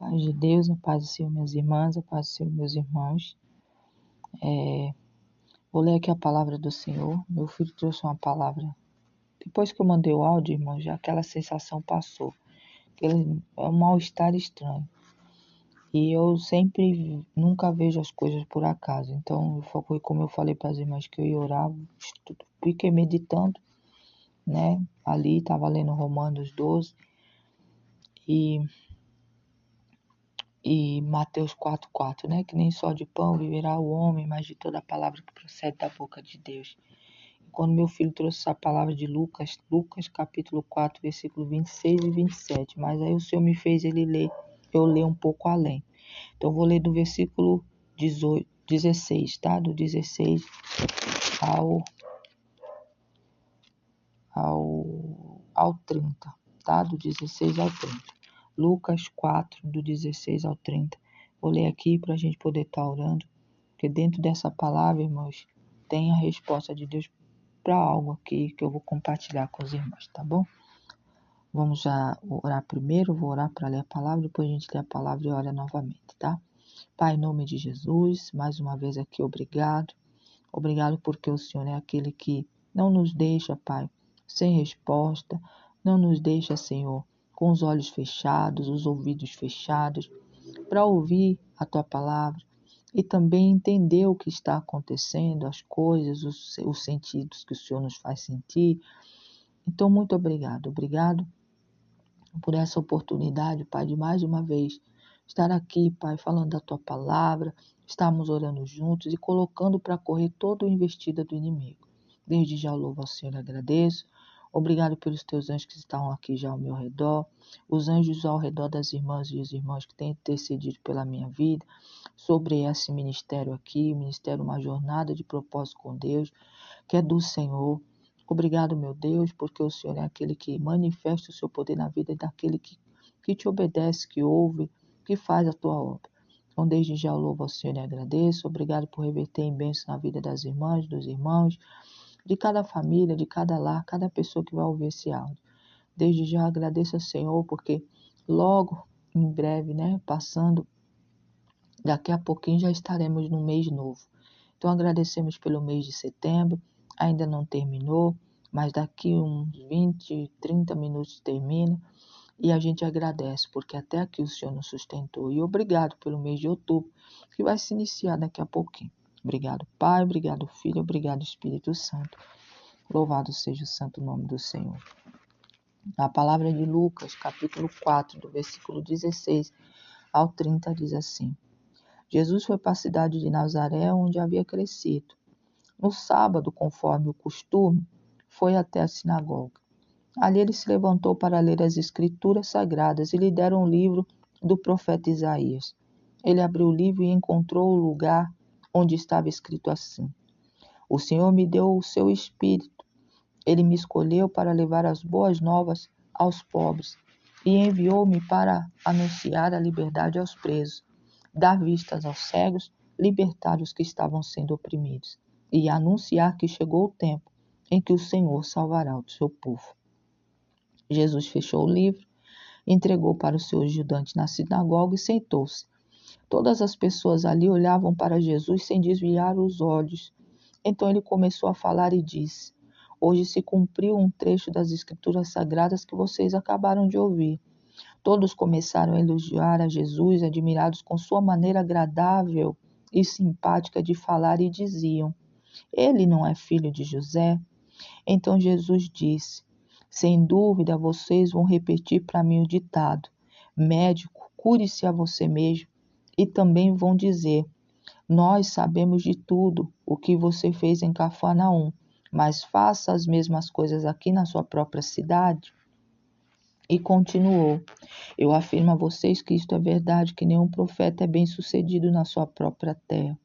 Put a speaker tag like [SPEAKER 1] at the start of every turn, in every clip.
[SPEAKER 1] Paz de Deus, a paz do Senhor, minhas irmãs, a paz do Senhor, meus irmãos. Vou ler aqui a palavra do Senhor. Meu filho trouxe uma palavra. Depois que eu mandei o áudio, irmão, já aquela sensação passou. É um mal-estar estranho. E eu nunca vejo as coisas por acaso. Então, foi como eu falei para as irmãs que eu ia orar, fiquei meditando, né? Ali, estava lendo Romanos 12 e Mateus 4:4, né? Que nem só de pão viverá o homem, mas de toda a palavra que procede da boca de Deus. E quando meu filho trouxe essa palavra de Lucas capítulo 4, versículo 26 e 27, mas aí o Senhor me fez eu ler um pouco além. Então eu vou ler do versículo 16, tá? Do 16 ao 30, tá? Do 16 ao 30. Lucas 4, do 16 ao 30. Vou ler aqui para a gente poder estar orando, porque dentro dessa palavra, irmãos, tem a resposta de Deus para algo aqui que eu vou compartilhar com os irmãos, tá bom? Vamos já orar primeiro, vou orar para ler a palavra, depois a gente lê a palavra e ora novamente, tá? Pai, em nome de Jesus, mais uma vez aqui, obrigado. Obrigado porque o Senhor é aquele que não nos deixa, Pai, sem resposta, não nos deixa, Senhor, com os olhos fechados, os ouvidos fechados, para ouvir a Tua palavra e também entender o que está acontecendo, as coisas, os sentidos que o Senhor nos faz sentir. Então, muito obrigado. Obrigado por essa oportunidade, Pai, de mais uma vez estar aqui, Pai, falando da Tua palavra, estarmos orando juntos e colocando para correr toda a investida do inimigo. Desde já eu louvo ao Senhor e agradeço. Obrigado pelos Teus anjos que estão aqui já ao meu redor, os anjos ao redor das irmãs e os irmãos que têm intercedido pela minha vida, sobre esse ministério aqui, ministério Uma Jornada de Propósito com Deus, que é do Senhor. Obrigado, meu Deus, porque o Senhor é aquele que manifesta o seu poder na vida daquele que te obedece, que ouve, que faz a tua obra. Então, desde já eu louvo ao Senhor e agradeço. Obrigado por reverter em bênção na vida das irmãs, dos irmãos, de cada família, de cada lar, cada pessoa que vai ouvir esse áudio. Desde já agradeço ao Senhor, porque logo, em breve, né, passando, daqui a pouquinho já estaremos no mês novo. Então, agradecemos pelo mês de setembro, ainda não terminou, mas daqui uns 20, 30 minutos termina. E a gente agradece, porque até aqui o Senhor nos sustentou. E obrigado pelo mês de outubro, que vai se iniciar daqui a pouquinho. Obrigado, Pai, obrigado, Filho, obrigado, Espírito Santo. Louvado seja o santo nome do Senhor. A palavra de Lucas, capítulo 4, do versículo 16 ao 30, diz assim: Jesus foi para a cidade de Nazaré, onde havia crescido. No sábado, conforme o costume, foi até a sinagoga. Ali ele se levantou para ler as escrituras sagradas e lhe deram um livro do profeta Isaías. Ele abriu o livro e encontrou o lugar onde estava escrito assim: O Senhor me deu o seu espírito. Ele me escolheu para levar as boas novas aos pobres e enviou-me para anunciar a liberdade aos presos, dar vistas aos cegos, libertar os que estavam sendo oprimidos e anunciar que chegou o tempo em que o Senhor salvará o seu povo. Jesus fechou o livro, entregou para o seu ajudante na sinagoga e sentou-se. Todas as pessoas ali olhavam para Jesus sem desviar os olhos. Então ele começou a falar e disse: Hoje se cumpriu um trecho das Escrituras Sagradas que vocês acabaram de ouvir. Todos começaram a elogiar a Jesus, admirados com sua maneira agradável e simpática de falar, e diziam: Ele não é filho de José? Então Jesus disse: Sem dúvida vocês vão repetir para mim o ditado: Médico, cure-se a você mesmo. E também vão dizer: Nós sabemos de tudo o que você fez em Cafarnaum, mas faça as mesmas coisas aqui na sua própria cidade. E continuou: Eu afirmo a vocês que isto é verdade, que nenhum profeta é bem-sucedido na sua própria terra.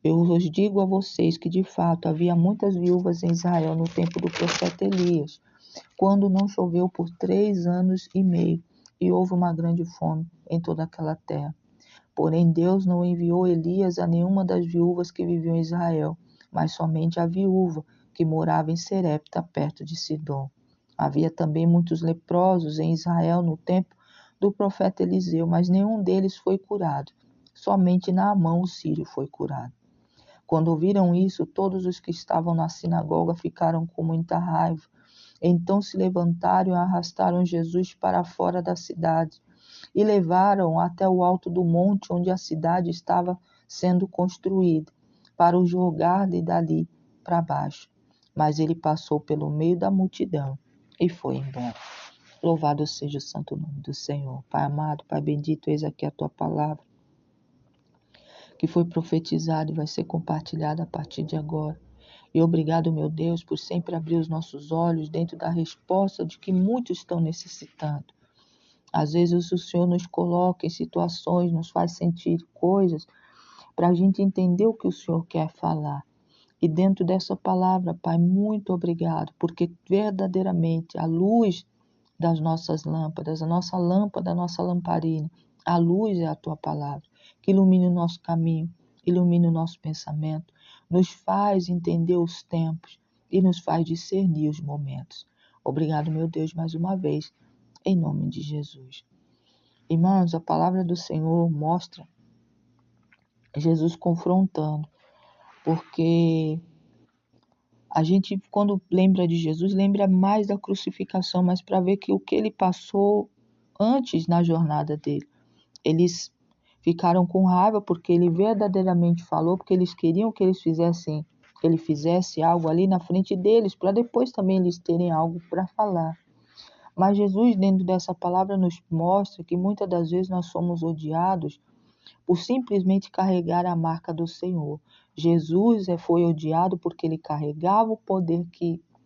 [SPEAKER 1] Eu vos digo a vocês que, de fato, havia muitas viúvas em Israel no tempo do profeta Elias, quando não choveu por 3 anos e meio, e houve uma grande fome em toda aquela terra. Porém, Deus não enviou Elias a nenhuma das viúvas que viviam em Israel, mas somente a viúva que morava em Serepta, perto de Sidom. Havia também muitos leprosos em Israel no tempo do profeta Eliseu, mas nenhum deles foi curado. Somente Naamã, o sírio, foi curado. Quando ouviram isso, todos os que estavam na sinagoga ficaram com muita raiva. Então se levantaram e arrastaram Jesus para fora da cidade e levaram até o alto do monte onde a cidade estava sendo construída, para o jogar dali para baixo. Mas ele passou pelo meio da multidão e foi embora. Louvado seja o santo nome do Senhor. Pai amado, Pai bendito, eis aqui a tua palavra, que foi profetizada e vai ser compartilhada a partir de agora. E obrigado, meu Deus, por sempre abrir os nossos olhos dentro da resposta de que muitos estão necessitando. Às vezes o Senhor nos coloca em situações, nos faz sentir coisas, para a gente entender o que o Senhor quer falar. E dentro dessa palavra, Pai, muito obrigado, porque verdadeiramente a luz das nossas lâmpadas, a nossa lâmpada, a nossa lamparina, a luz é a tua palavra, que ilumine o nosso caminho, ilumine o nosso pensamento, nos faz entender os tempos e nos faz discernir os momentos. Obrigado, meu Deus, mais uma vez, em nome de Jesus. Irmãos, a palavra do Senhor mostra Jesus confrontando, porque a gente, quando lembra de Jesus, lembra mais da crucificação, mas para ver que o que ele passou antes na jornada dele. Eles ficaram com raiva porque ele verdadeiramente falou, porque eles queriam que ele fizesse algo ali na frente deles, para depois também eles terem algo para falar. Mas Jesus, dentro dessa palavra, nos mostra que muitas das vezes nós somos odiados por simplesmente carregar a marca do Senhor. Jesus foi odiado porque ele carregava o poder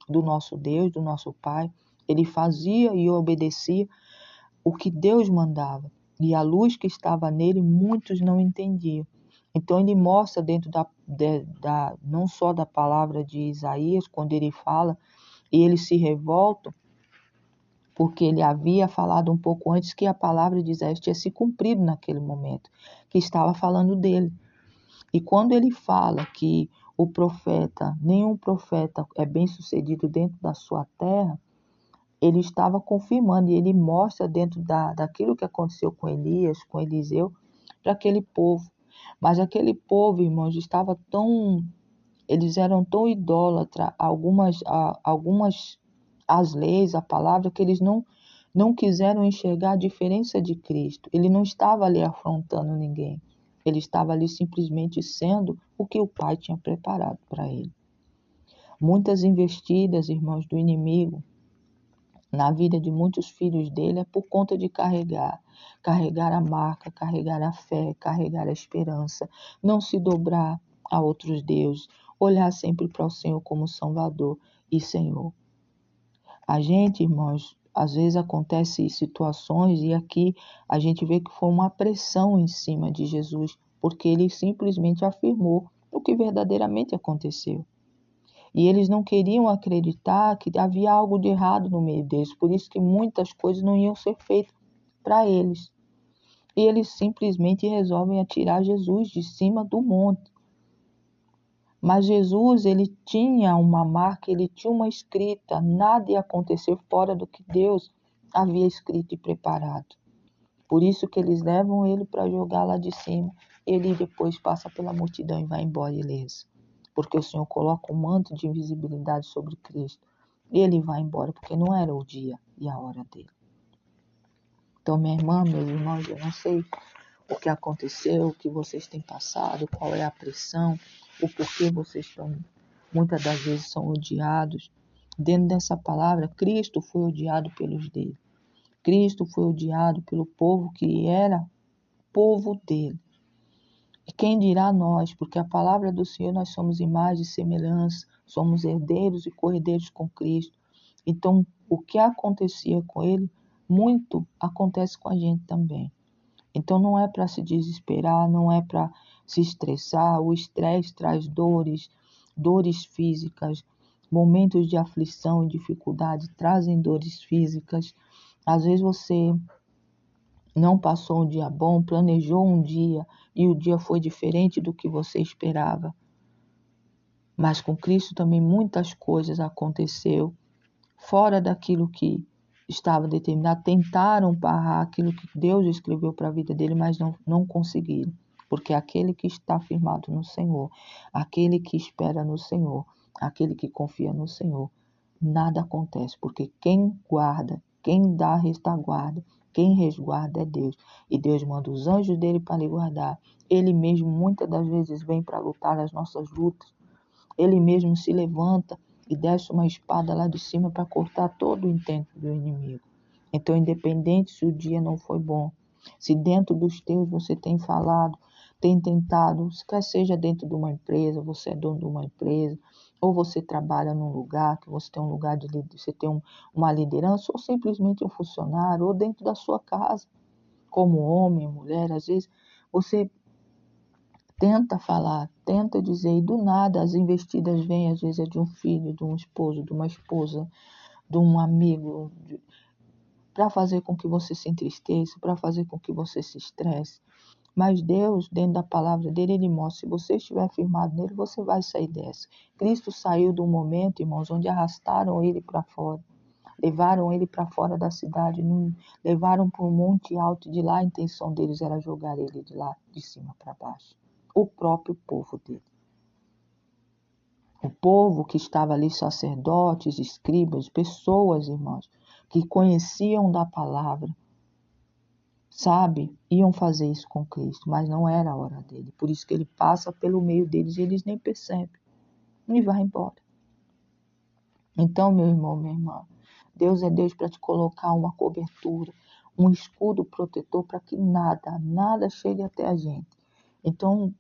[SPEAKER 1] do nosso Deus, do nosso Pai. Ele fazia e obedecia o que Deus mandava. E a luz que estava nele, muitos não entendiam. Então ele mostra dentro não só da palavra de Isaías, quando ele fala, e eles se revoltam, porque ele havia falado um pouco antes que a palavra de Isaías tinha se cumprido naquele momento, que estava falando dele. E quando ele fala que nenhum profeta é bem sucedido dentro da sua terra, ele estava confirmando, e ele mostra dentro daquilo que aconteceu com Elias, com Eliseu, para aquele povo. Mas aquele povo, irmãos, eles eram tão idólatras, algumas as leis, a palavra, que eles não quiseram enxergar a diferença de Cristo. Ele não estava ali afrontando ninguém. Ele estava ali simplesmente sendo o que o Pai tinha preparado para ele. Muitas investidas, irmãos, do inimigo na vida de muitos filhos dele é por conta de carregar a marca, carregar a fé, carregar a esperança, não se dobrar a outros deuses, olhar sempre para o Senhor como Salvador e Senhor. A gente, irmãos, às vezes acontece situações e aqui a gente vê que foi uma pressão em cima de Jesus, porque ele simplesmente afirmou o que verdadeiramente aconteceu. E eles não queriam acreditar que havia algo de errado no meio deles, por isso que muitas coisas não iam ser feitas para eles. E eles simplesmente resolvem atirar Jesus de cima do monte. Mas Jesus, ele tinha uma marca, ele tinha uma escrita, nada ia acontecer fora do que Deus havia escrito e preparado. Por isso que eles levam ele para jogar lá de cima, ele depois passa pela multidão e vai embora ileso. Porque o Senhor coloca um manto de invisibilidade sobre Cristo. E ele vai embora, porque não era o dia e a hora dele. Então, minha irmã, meus irmãos, eu não sei o que aconteceu, o que vocês têm passado, qual é a pressão, o porquê vocês muitas das vezes são odiados. Dentro dessa palavra, Cristo foi odiado pelos dele. Cristo foi odiado pelo povo que era povo dele. E quem dirá nós, porque a palavra do Senhor, nós somos imagem e semelhança, somos herdeiros e co-herdeiros com Cristo. Então, o que acontecia com ele, muito acontece com a gente também. Então, não é para se desesperar, não é para se estressar. O estresse traz dores físicas, momentos de aflição e dificuldade trazem dores físicas. Às vezes você não passou um dia bom, planejou um dia e o dia foi diferente do que você esperava. Mas com Cristo também muitas coisas aconteceu fora daquilo que estava determinado, tentaram barrar aquilo que Deus escreveu para a vida dele, mas não conseguiram. Porque aquele que está firmado no Senhor, aquele que espera no Senhor, aquele que confia no Senhor, nada acontece. Porque quem guarda, quem dá retaguarda, quem resguarda é Deus. E Deus manda os anjos dele para lhe guardar. Ele mesmo muitas das vezes vem para lutar as nossas lutas. Ele mesmo se levanta e desce uma espada lá de cima para cortar todo o intento do inimigo. Então, independente se o dia não foi bom, se dentro dos teus você tem falado, tem tentado, quer seja dentro de uma empresa, você é dono de uma empresa, ou você trabalha num lugar, que você tem um lugar de você tem uma liderança, ou simplesmente um funcionário, ou dentro da sua casa, como homem, mulher, às vezes você tenta falar, tenta dizer, e do nada as investidas vêm, às vezes é de um filho, de um esposo, de uma esposa, de um amigo, para fazer com que você se entristeça, para fazer com que você se estresse. Mas Deus, dentro da palavra dele, ele mostra, se você estiver firmado nele, você vai sair dessa. Cristo saiu de um momento, irmãos, onde arrastaram ele para fora, levaram ele para fora da cidade, levaram para um monte alto, e de lá a intenção deles era jogar ele de lá, de cima para baixo. O próprio povo dele. O povo que estava ali, sacerdotes, escribas, pessoas, irmãos, que conheciam da palavra, sabe, iam fazer isso com Cristo, mas não era a hora dele. Por isso que ele passa pelo meio deles e eles nem percebem e vai embora. Então, meu irmão, minha irmã, Deus é Deus para te colocar uma cobertura, um escudo protetor para que nada chegue até a gente. Então,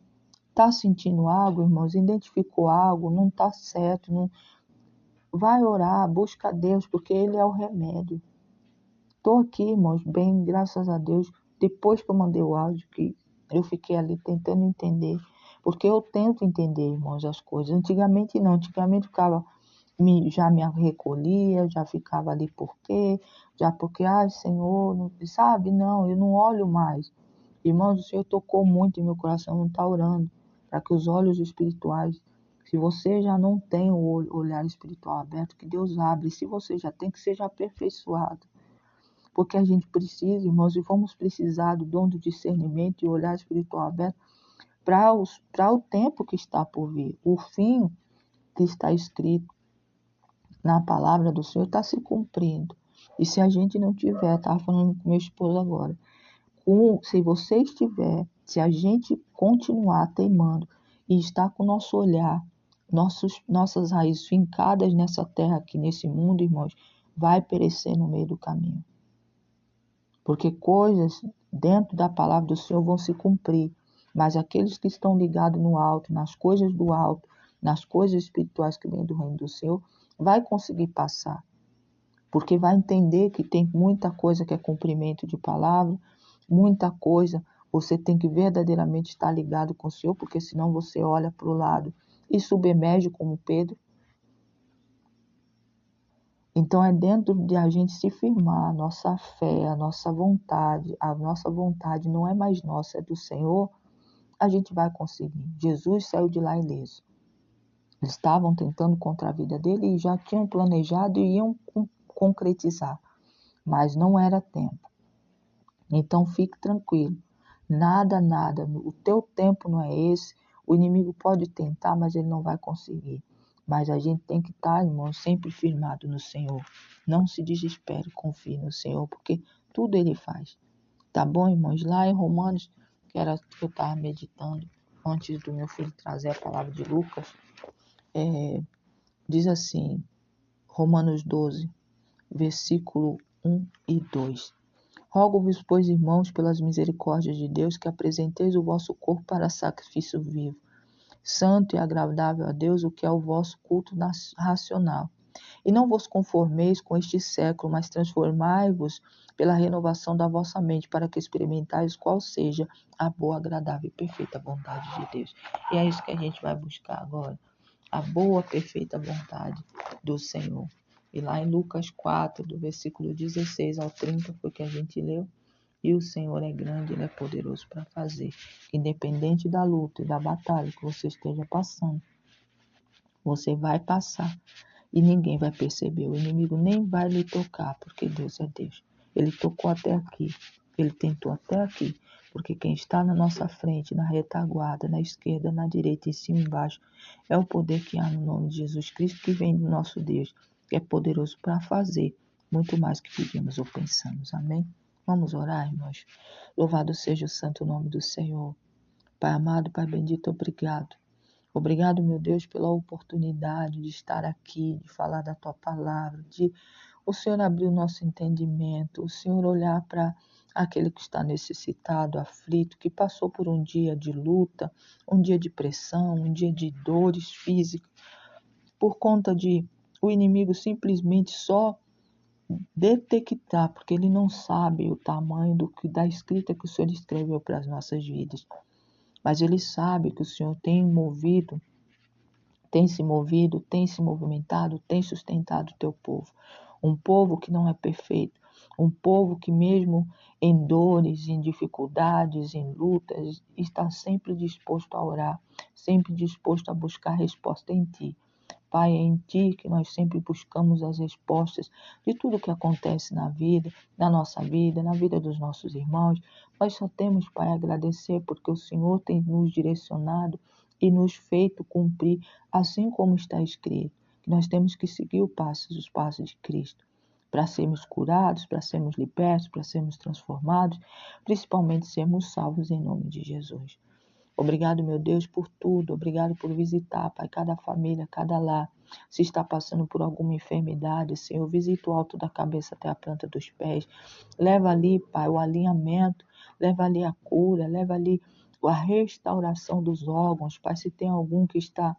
[SPEAKER 1] tá sentindo algo, irmãos? Identificou algo? Não tá certo? Não... Vai orar, busca a Deus, porque Ele é o remédio. Tô aqui, irmãos, bem, graças a Deus. Depois que eu mandei o áudio, que eu fiquei ali tentando entender, porque eu tento entender, irmãos, as coisas. Antigamente não, antigamente ficava, já me recolhia, já ficava ali por quê? Já porque, ai, Senhor, não, sabe? Não, eu não olho mais. Irmãos, o Senhor tocou muito em meu coração, não está orando, para que os olhos espirituais, se você já não tem o olhar espiritual aberto, que Deus abre. Se você já tem, que seja aperfeiçoado. Porque a gente precisa, irmãos, e vamos precisar do dom do discernimento e olhar espiritual aberto para o tempo que está por vir. O fim que está escrito na palavra do Senhor está se cumprindo. E se a gente não tiver, estava falando com meu esposo agora, se você estiver, se a gente continuar teimando e estar com o nosso olhar, nossas raízes fincadas nessa terra aqui, nesse mundo, irmãos, vai perecer no meio do caminho. Porque coisas dentro da palavra do Senhor vão se cumprir, mas aqueles que estão ligados no alto, nas coisas do alto, nas coisas espirituais que vêm do reino do Senhor, vai conseguir passar. Porque vai entender que tem muita coisa que é cumprimento de palavra, muita coisa você tem que verdadeiramente estar ligado com o Senhor, porque senão você olha para o lado e submerge como Pedro. Então é dentro de a gente se firmar, a nossa fé, a nossa vontade não é mais nossa, é do Senhor, a gente vai conseguir. Jesus saiu de lá ileso. Eles estavam tentando contra a vida dele e já tinham planejado e iam concretizar, mas não era tempo. Então fique tranquilo, nada, o teu tempo não é esse, o inimigo pode tentar, mas ele não vai conseguir. Mas a gente tem que estar, irmão, sempre firmado no Senhor. Não se desespere, confie no Senhor, porque tudo Ele faz. Tá bom, irmãos? Lá em Romanos, que era que eu estava meditando antes do meu filho trazer a palavra de Lucas, diz assim, Romanos 12, versículo 1 e 2. Rogo-vos, pois, irmãos, pelas misericórdias de Deus, que apresenteis o vosso corpo para sacrifício vivo, santo e agradável a Deus, o que é o vosso culto racional. E não vos conformeis com este século, mas transformai-vos pela renovação da vossa mente, para que experimentais qual seja a boa, agradável e perfeita vontade de Deus. E é isso que a gente vai buscar agora, a boa, perfeita vontade do Senhor. E lá em Lucas 4, do versículo 16 ao 30, foi que a gente leu. E o Senhor é grande, Ele é poderoso para fazer. Independente da luta e da batalha que você esteja passando, você vai passar. e ninguém vai perceber. O inimigo nem vai lhe tocar, porque Deus é Deus. Ele tocou até aqui, ele tentou até aqui, porque quem está na nossa frente, na retaguarda, na esquerda, na direita, em cima e embaixo, é o poder que há no nome de Jesus Cristo, que vem do nosso Deus, que é poderoso para fazer muito mais que pedimos ou pensamos. Amém? Vamos orar, irmãos. Louvado seja o santo nome do Senhor. Pai amado, Pai bendito, obrigado. Obrigado, meu Deus, pela oportunidade de estar aqui, de falar da Tua palavra, de o Senhor abrir o nosso entendimento, o Senhor olhar para aquele que está necessitado, aflito, que passou por um dia de luta, um dia de pressão, um dia de dores físicas, por conta de o inimigo simplesmente só detectar, porque ele não sabe o tamanho da escrita que o Senhor escreveu para as nossas vidas. Mas ele sabe que o Senhor tem se movido, tem se movimentado, tem sustentado o teu povo. Um povo que não é perfeito, um povo que mesmo em dores, em dificuldades, em lutas, está sempre disposto a orar, sempre disposto a buscar resposta em ti. Pai, é em Ti que nós sempre buscamos as respostas de tudo que acontece na vida, na nossa vida, na vida dos nossos irmãos. Nós só temos, Pai, a agradecer porque o Senhor tem nos direcionado e nos feito cumprir, assim como está escrito, que nós temos que seguir os passos de Cristo, para sermos curados, para sermos libertos, para sermos transformados, principalmente sermos salvos em nome de Jesus. Obrigado, meu Deus, por tudo. Obrigado por visitar, Pai, cada família, cada lar. Se está passando por alguma enfermidade, Senhor, visita o alto da cabeça até a planta dos pés. Leva ali, Pai, o alinhamento. Leva ali a cura. Leva ali a restauração dos órgãos. Pai, se tem algum que está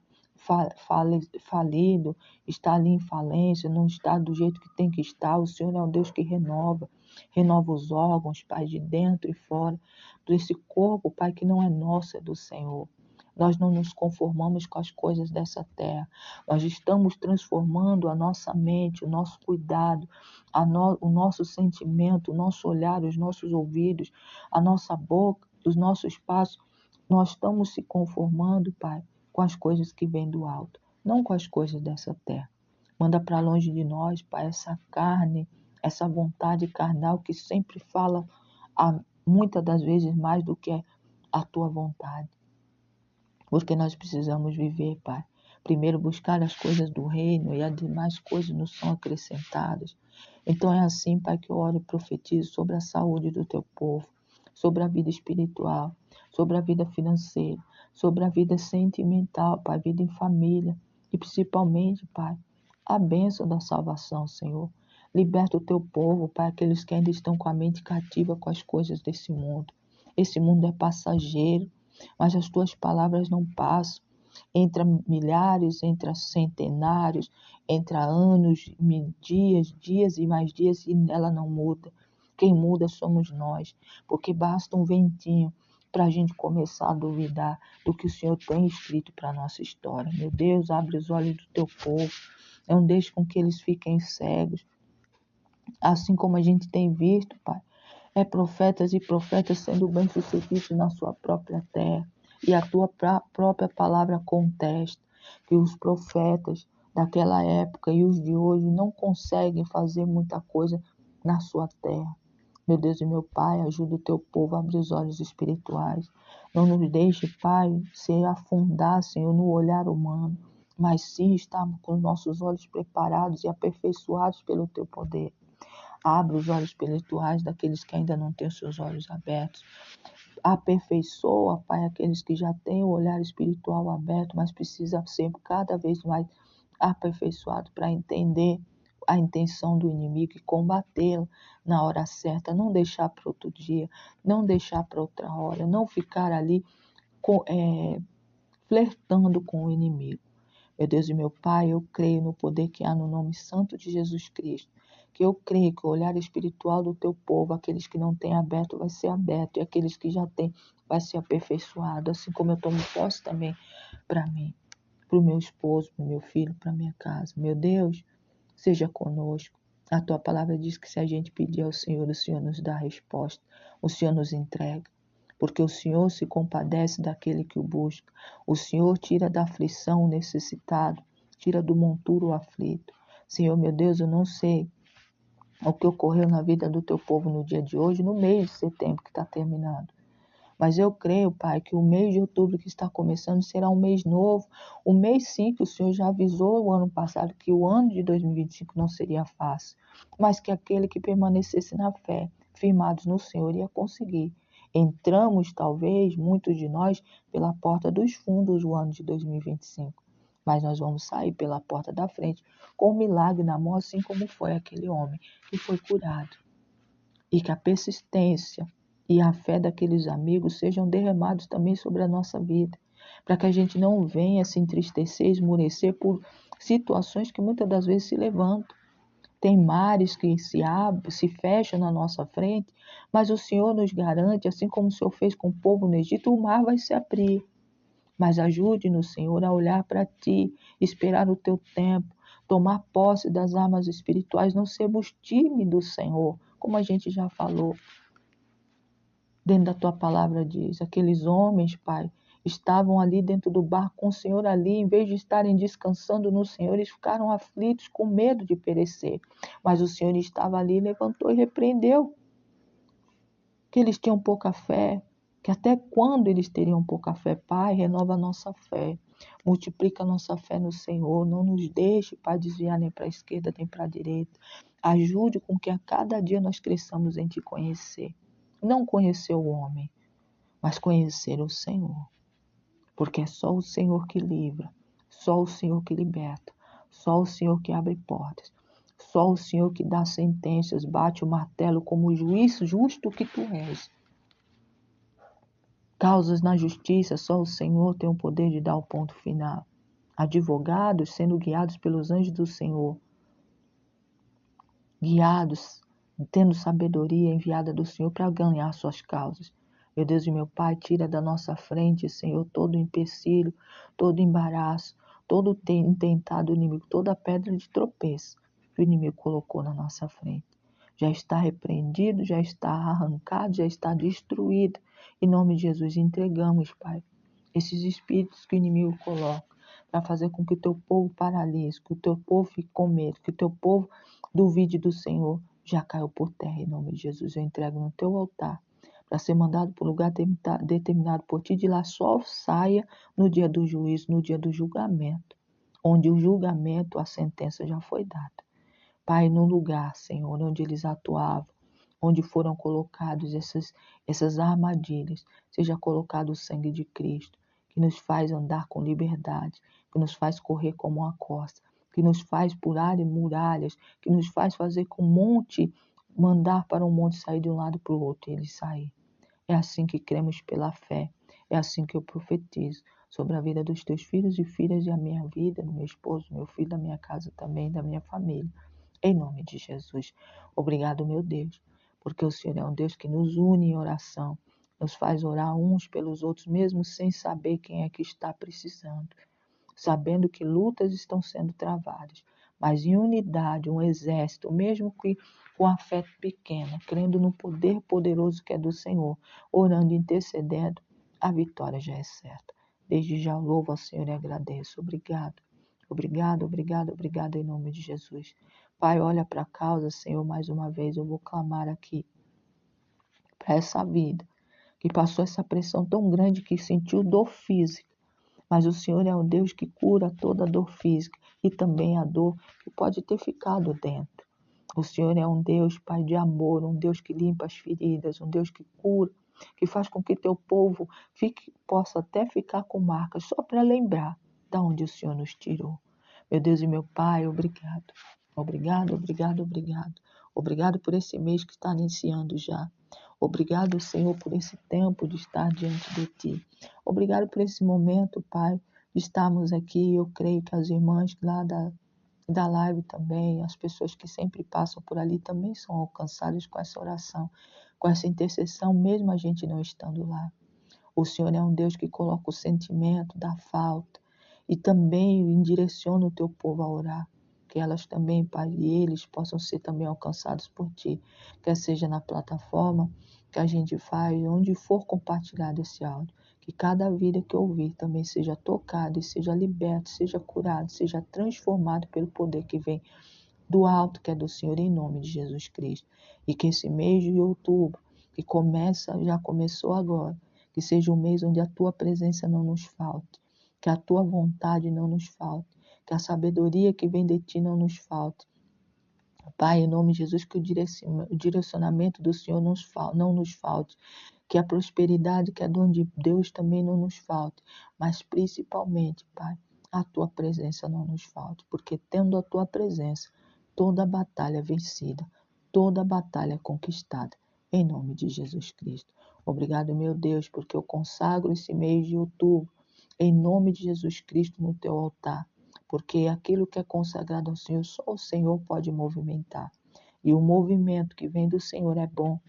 [SPEAKER 1] falido, está ali em falência, não está do jeito que tem que estar, o Senhor é um Deus que renova os órgãos, Pai, de dentro e fora, desse corpo, Pai, que não é nosso, é do Senhor. Nós não nos conformamos com as coisas dessa terra. Nós estamos transformando a nossa mente, o nosso cuidado, o nosso sentimento, o nosso olhar, os nossos ouvidos, a nossa boca, os nossos passos. Nós estamos se conformando, Pai, com as coisas que vêm do alto, não com as coisas dessa terra. Manda para longe de nós, Pai, essa carne, essa vontade carnal que sempre fala muitas das vezes mais do que a tua vontade. Porque nós precisamos viver, Pai. Primeiro buscar as coisas do reino e as demais coisas nos são acrescentadas. Então é assim, Pai, que eu oro e profetizo sobre a saúde do teu povo, sobre a vida espiritual, sobre a vida financeira, sobre a vida sentimental, Pai, vida em família e principalmente, Pai, a bênção da salvação, Senhor. Liberta o teu povo, Pai, aqueles que ainda estão com a mente cativa com as coisas desse mundo. Esse mundo é passageiro, mas as tuas palavras não passam. Entra milhares, entra centenários, entra anos, dias e mais dias, e ela não muda. Quem muda somos nós, porque basta um ventinho para a gente começar a duvidar do que o Senhor tem escrito para a nossa história. Meu Deus, abre os olhos do teu povo, não deixe com que eles fiquem cegos, assim como a gente tem visto, Pai, profetas e profetas sendo bem-sucedidos na sua própria terra. E a tua própria palavra contesta que os profetas daquela época e os de hoje não conseguem fazer muita coisa na sua terra. Meu Deus e meu Pai, ajuda o teu povo a abrir os olhos espirituais. Não nos deixe, Pai, se afundar, Senhor, no olhar humano, mas sim estarmos com os nossos olhos preparados e aperfeiçoados pelo teu poder. Abre os olhos espirituais daqueles que ainda não têm os seus olhos abertos. Aperfeiçoa, Pai, aqueles que já têm o olhar espiritual aberto, mas precisa ser cada vez mais aperfeiçoado para entender a intenção do inimigo e combatê-lo na hora certa. Não deixar para outro dia, não deixar para outra hora, não ficar ali flertando com o inimigo. Meu Deus e meu Pai, eu creio no poder que há no nome santo de Jesus Cristo. Que eu creio que o olhar espiritual do teu povo, aqueles que não têm aberto, vai ser aberto. E aqueles que já têm, vai ser aperfeiçoado. Assim como eu tomo posse também para mim, para o meu esposo, para o meu filho, para minha casa. Meu Deus, seja conosco. A tua palavra diz que se a gente pedir ao Senhor, o Senhor nos dá a resposta. O Senhor nos entrega. Porque o Senhor se compadece daquele que o busca. O Senhor tira da aflição o necessitado, tira do monturo o aflito. Senhor, meu Deus, eu não sei o que ocorreu na vida do teu povo no dia de hoje, no mês de setembro que está terminando. Mas eu creio, Pai, que o mês de outubro que está começando será um mês novo. O mês sim que o Senhor já avisou o ano passado que o ano de 2025 não seria fácil, mas que aquele que permanecesse na fé, firmados no Senhor, ia conseguir. Entramos, talvez, muitos de nós, pela porta dos fundos o ano de 2025. Mas nós vamos sair pela porta da frente com um milagre na mão, assim como foi aquele homem que foi curado. E que a persistência e a fé daqueles amigos sejam derramados também sobre a nossa vida, para que a gente não venha se entristecer, esmorecer por situações que muitas das vezes se levantam. Tem mares que se abrem, se fecham na nossa frente, mas o Senhor nos garante, assim como o Senhor fez com o povo no Egito, o mar vai se abrir. Mas ajude-nos, Senhor, a olhar para Ti, esperar o Teu tempo, tomar posse das armas espirituais, não sermos tímidos, Senhor, como a gente já falou. Dentro da Tua palavra diz, aqueles homens, Pai, estavam ali dentro do barco com o Senhor ali, em vez de estarem descansando no Senhor, eles ficaram aflitos com medo de perecer. Mas o Senhor estava ali, levantou e repreendeu que eles tinham pouca fé, que até quando eles teriam pouca fé? Pai, renova a nossa fé, multiplica a nossa fé no Senhor, não nos deixe, Pai, desviar nem para a esquerda nem para a direita. Ajude com que a cada dia nós cresçamos em Te conhecer. Não conhecer o homem, mas conhecer o Senhor. Porque é só o Senhor que livra, só o Senhor que liberta, só o Senhor que abre portas, só o Senhor que dá sentenças, bate o martelo como o juiz justo que Tu és. Causas na justiça, só o Senhor tem o poder de dar o ponto final. Advogados sendo guiados pelos anjos do Senhor, guiados, tendo sabedoria enviada do Senhor para ganhar suas causas. Meu Deus e meu Pai, tira da nossa frente, Senhor, todo empecilho, todo embaraço, todo intentado inimigo, toda pedra de tropeço que o inimigo colocou na nossa frente. Já está repreendido, já está arrancado, já está destruído. Em nome de Jesus, entregamos, Pai, esses espíritos que o inimigo coloca para fazer com que o Teu povo paralise, que o Teu povo fique com medo, que o Teu povo duvide do Senhor, já caiu por terra. Em nome de Jesus, eu entrego no Teu altar para ser mandado para o lugar determinado por Ti, de lá só saia no dia do juízo, no dia do julgamento, onde o julgamento, a sentença já foi dada. Pai, no lugar, Senhor, onde eles atuavam, onde foram colocados essas armadilhas, seja colocado o sangue de Cristo, que nos faz andar com liberdade, que nos faz correr como uma costa, que nos faz pular muralhas, que nos faz fazer com um monte, mandar para um monte sair de um lado para o outro e ele sair. É assim que cremos pela fé, é assim que eu profetizo sobre a vida dos Teus filhos e filhas e a minha vida, do meu esposo, do meu filho, da minha casa também, da minha família. Em nome de Jesus. Obrigado, meu Deus, porque o Senhor é um Deus que nos une em oração, nos faz orar uns pelos outros, mesmo sem saber quem é que está precisando, sabendo que lutas estão sendo travadas, mas em unidade, um exército, mesmo que com a fé pequena, crendo no poder poderoso que é do Senhor, orando e intercedendo, a vitória já é certa. Desde já louvo ao Senhor e agradeço. Obrigado. Obrigado, obrigado, obrigado em nome de Jesus. Pai, olha para a causa, Senhor, mais uma vez eu vou clamar aqui para essa vida que passou essa pressão tão grande que sentiu dor física. Mas o Senhor é um Deus que cura toda dor física e também a dor que pode ter ficado dentro. O Senhor é um Deus, Pai, de amor, um Deus que limpa as feridas, um Deus que cura, que faz com que teu povo possa até ficar com marcas, só para lembrar de onde o Senhor nos tirou. Meu Deus e meu Pai, obrigado. Obrigado, obrigado, obrigado. Obrigado por esse mês que está iniciando já. Obrigado, Senhor, por esse tempo de estar diante de Ti. Obrigado por esse momento, Pai, de estarmos aqui. Eu creio que as irmãs lá da live também, as pessoas que sempre passam por ali também são alcançadas com essa oração, com essa intercessão, mesmo a gente não estando lá. O Senhor é um Deus que coloca o sentimento da falta e também direciona o Teu povo a orar. Que elas também, Pai, e eles possam ser também alcançados por Ti, quer seja na plataforma, que a gente faz, onde for compartilhado esse áudio, que cada vida que ouvir também seja tocada e seja liberto, seja curado, seja transformado pelo poder que vem do alto, que é do Senhor, em nome de Jesus Cristo. E que esse mês de outubro, que já começou agora, que seja um mês onde a tua presença não nos falte, que a tua vontade não nos falte, que a sabedoria que vem de ti não nos falte. Pai, em nome de Jesus, que o direcionamento do Senhor não nos falte, que a prosperidade que é dom de Deus também não nos falte, mas principalmente, Pai, a tua presença não nos falte, porque tendo a tua presença, toda a batalha é vencida, toda a batalha é conquistada, em nome de Jesus Cristo. Obrigado, meu Deus, porque eu consagro esse mês de outubro, em nome de Jesus Cristo, no teu altar, porque aquilo que é consagrado ao Senhor, só o Senhor pode movimentar. E o movimento que vem do Senhor é bom,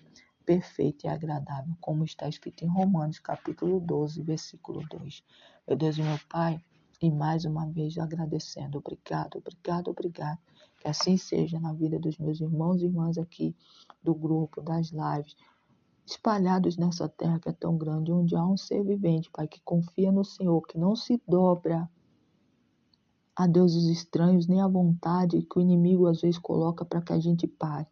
[SPEAKER 1] perfeito e agradável, como está escrito em Romanos, capítulo 12, versículo 2. Meu Deus e meu Pai, e mais uma vez agradecendo, obrigado, obrigado, obrigado. Que assim seja na vida dos meus irmãos e irmãs aqui, do grupo, das lives, espalhados nessa terra que é tão grande, onde há um ser vivente, Pai, que confia no Senhor, que não se dobra a deuses estranhos, nem a vontade que o inimigo às vezes coloca para que a gente pare.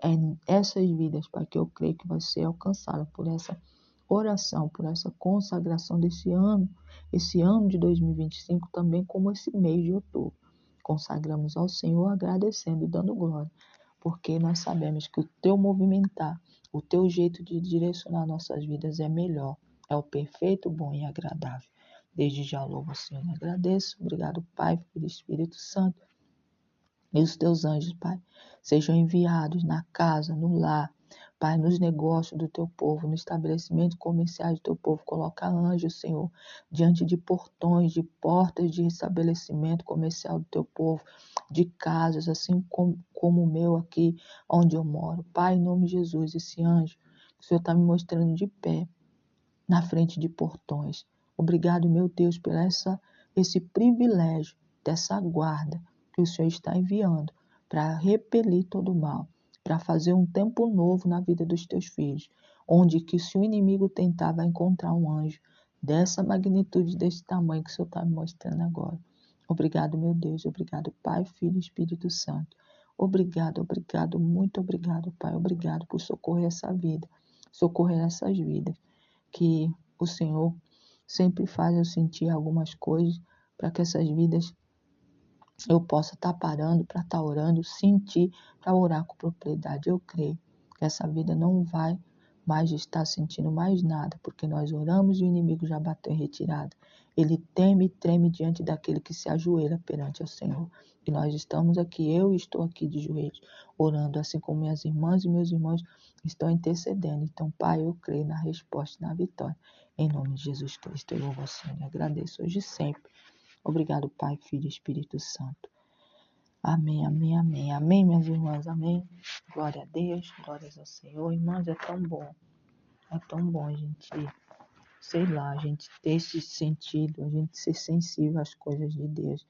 [SPEAKER 1] É essas vidas, Pai, que eu creio que vai ser alcançada por essa oração, por essa consagração desse ano, esse ano de 2025, também como esse mês de outubro. Consagramos ao Senhor agradecendo e dando glória, porque nós sabemos que o teu movimentar, o teu jeito de direcionar nossas vidas é melhor, é o perfeito, bom e agradável. Desde já louvo o Senhor e agradeço. Obrigado, Pai, Filho e Espírito Santo. E os teus anjos, Pai, sejam enviados na casa, no lar, Pai, nos negócios do teu povo, no estabelecimento comercial do teu povo. Coloca anjos, Senhor, diante de portões, de portas de estabelecimento comercial do teu povo, de casas, assim como o meu aqui, onde eu moro. Pai, em nome de Jesus, esse anjo que o Senhor está me mostrando de pé, na frente de portões. Obrigado, meu Deus, por esse privilégio dessa guarda que o Senhor está enviando para repelir todo o mal, para fazer um tempo novo na vida dos teus filhos, onde que se o inimigo tentava encontrar um anjo dessa magnitude, desse tamanho que o Senhor está me mostrando agora. Obrigado, meu Deus. Obrigado, Pai, Filho e Espírito Santo. Obrigado, obrigado, muito obrigado, Pai. Obrigado por socorrer essa vida, socorrer essas vidas, que o Senhor sempre faz eu sentir algumas coisas para que essas vidas eu possa estar parando para estar orando, sentir, para orar com propriedade. Eu creio que essa vida não vai mais estar sentindo mais nada, porque nós oramos e o inimigo já bateu em retirada. Ele teme e treme diante daquele que se ajoelha perante o Senhor. E nós estamos aqui, eu estou aqui de joelhos, orando, assim como minhas irmãs e meus irmãos estão intercedendo. Então, Pai, eu creio na resposta e na vitória. Em nome de Jesus Cristo, eu louvo o Senhor e agradeço hoje e sempre. Obrigado, Pai, Filho e Espírito Santo. Amém, amém, amém. Amém, minhas irmãs, amém. Glória a Deus, glórias ao Senhor. Irmãs, é tão bom a gente, sei lá, a gente ter esse sentido, a gente ser sensível às coisas de Deus,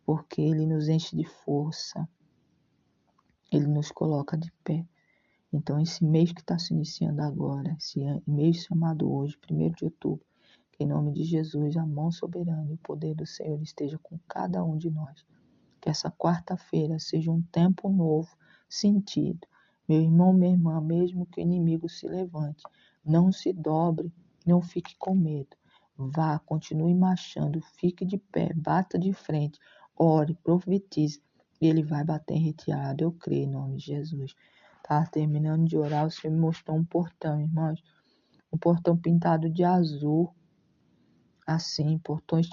[SPEAKER 1] porque Ele nos enche de força, Ele nos coloca de pé. Então, esse mês que está se iniciando agora, esse mês chamado hoje, 1º de outubro, que em nome de Jesus, a mão soberana e o poder do Senhor esteja com cada um de nós. Que essa quarta-feira seja um tempo novo, sentido. Meu irmão, minha irmã, mesmo que o inimigo se levante, não se dobre, não fique com medo. Vá, continue marchando, fique de pé, bata de frente, ore, profetize. E ele vai bater em retirada, eu creio em nome de Jesus. Tá terminando de orar, o Senhor me mostrou um portão, irmãos. Um portão pintado de azul. Assim, portões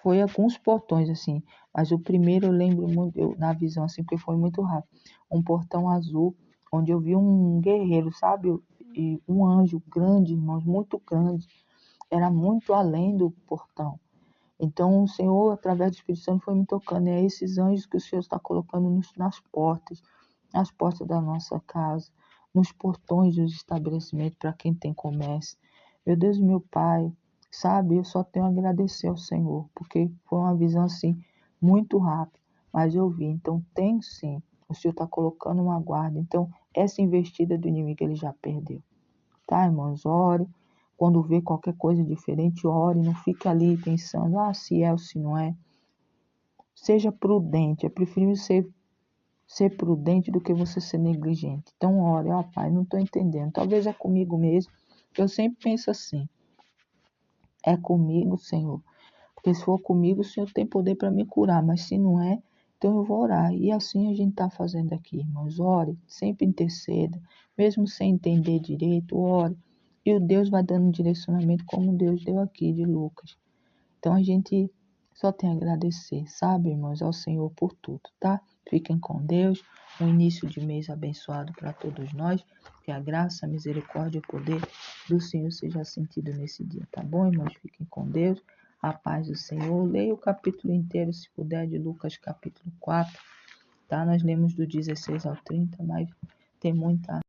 [SPEAKER 1] foi alguns portões assim, mas o primeiro eu lembro muito, na visão assim, porque foi muito rápido. Um portão azul, onde eu vi um guerreiro, sabe? E um anjo grande, irmãos, muito grande. Era muito além do portão. Então, o Senhor, através do Espírito Santo, foi me tocando. É esses anjos que o Senhor está colocando nas portas da nossa casa, nos portões dos estabelecimentos, para quem tem comércio. Meu Deus e meu Pai, sabe, eu só tenho a agradecer ao Senhor, porque foi uma visão assim, muito rápida, mas eu vi. Então, tem sim, o Senhor está colocando uma guarda. Então, essa investida do inimigo ele já perdeu. Tá, irmãos? Ore. Quando vê qualquer coisa diferente, ore. Não fique ali pensando, se é ou se não é. Seja prudente. É preferível ser prudente do que você ser negligente. Então, ore. Pai, não estou entendendo. Talvez é comigo mesmo. Eu sempre penso assim. É comigo, Senhor. Porque se for comigo, o Senhor tem poder para me curar. Mas se não é, então eu vou orar. E assim a gente está fazendo aqui, irmãos. Ore, sempre interceda. Mesmo sem entender direito, ore. E o Deus vai dando direcionamento como Deus deu aqui de Lucas. Então a gente só tem a agradecer, sabe, irmãos, ao Senhor por tudo, tá? Fiquem com Deus. Um início de mês abençoado para todos nós. Que a graça, a misericórdia e o poder do Senhor seja sentido nesse dia, tá bom, irmãos? Fiquem com Deus. A paz do Senhor. Leia o capítulo inteiro, se puder, de Lucas capítulo 4, tá? Nós lemos do 16 ao 30, mas tem muita